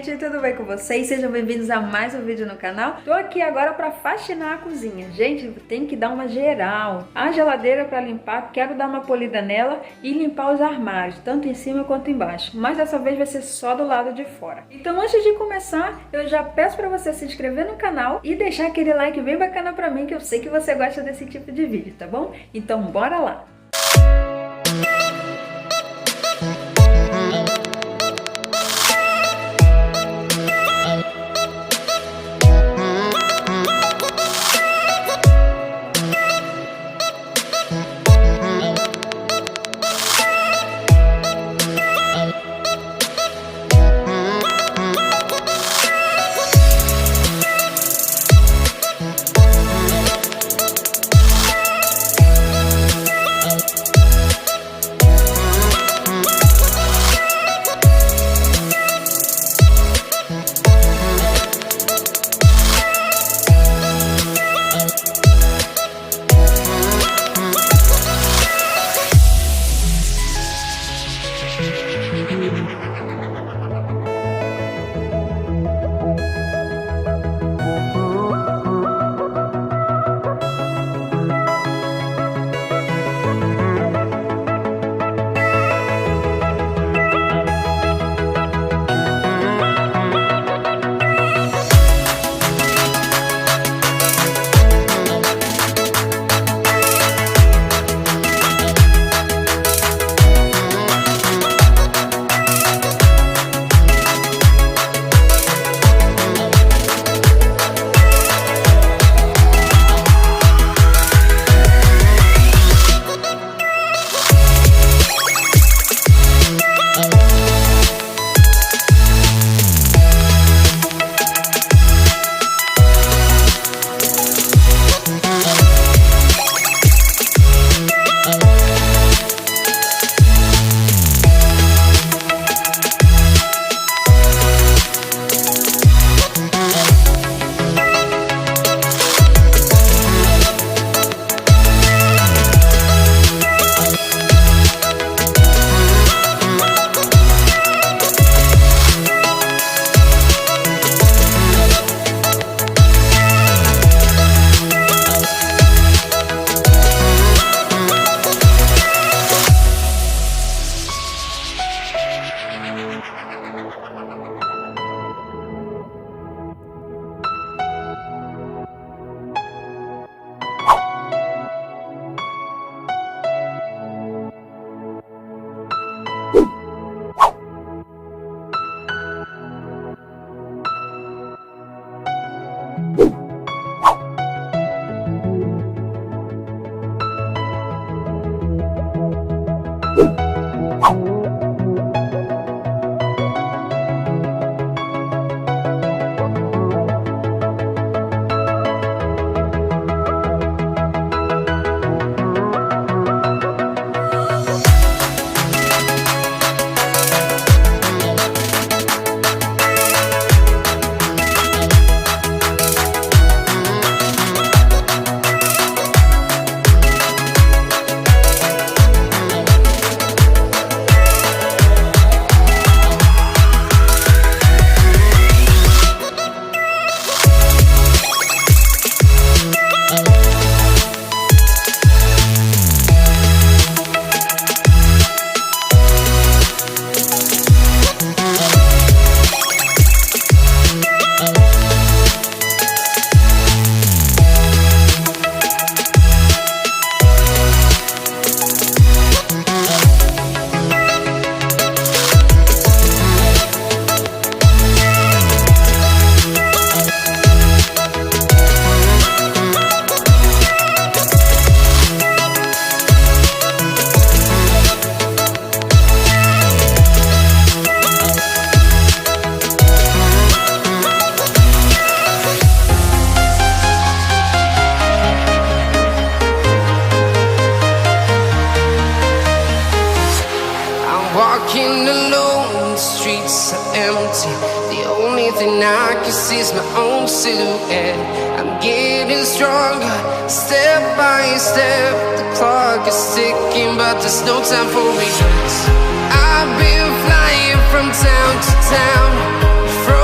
gente, tudo bem com vocês? Sejam bem-vindos a mais um vídeo no canal. Tô aqui agora para faxinar a cozinha. Gente, tem que dar uma geral. A geladeira para limpar, quero dar uma polida nela e limpar os armários, tanto em cima quanto embaixo. Mas dessa vez vai ser só do lado de fora. Então antes de começar, eu já peço para você se inscrever no canal e deixar aquele like bem bacana para mim, que eu sei que você gosta desse tipo de vídeo, tá bom? Então bora lá! Walking alone, the streets are empty. The only thing I can see is my own silhouette. I'm getting stronger, step by step. The clock is ticking, but there's no time for regrets. I've been flying from town to town, from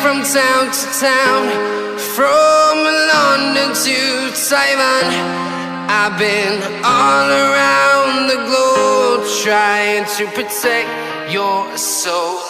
from town to town, from London to Taiwan. I've been all around the globe trying to protect your soul.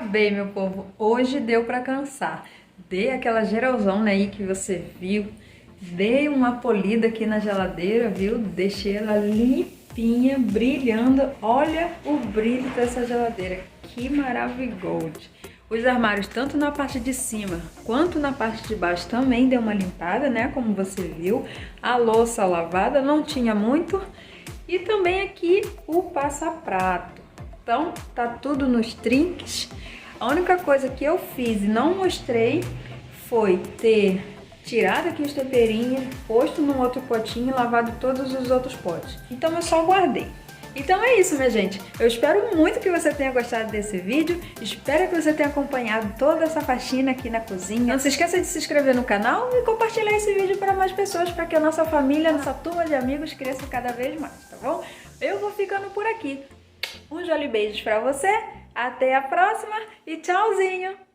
Acabei, meu povo. Hoje deu pra cansar. Dei aquela geralzona aí que você viu. Dei uma polida aqui na geladeira, viu? Deixei ela limpinha, brilhando. Olha o brilho dessa geladeira. Que maravilhoso. Os armários, tanto na parte de cima quanto na parte de baixo, também deu uma limpada, né? Como você viu. A louça lavada, não tinha muito. E também aqui o passaprato. Então, tá tudo nos trinques. A única coisa que eu fiz e não mostrei foi ter tirado aqui os temperinhos, posto num outro potinho e lavado todos os outros potes. Então eu só guardei. Então é isso, minha gente. Eu espero muito que você tenha gostado desse vídeo. Espero que você tenha acompanhado toda essa faxina aqui na cozinha. Não se esqueça de se inscrever no canal e compartilhar esse vídeo para mais pessoas, para que a nossa família, a nossa turma de amigos cresça cada vez mais, tá bom? Eu vou ficando por aqui. Um jolly beijos pra você, até a próxima e tchauzinho!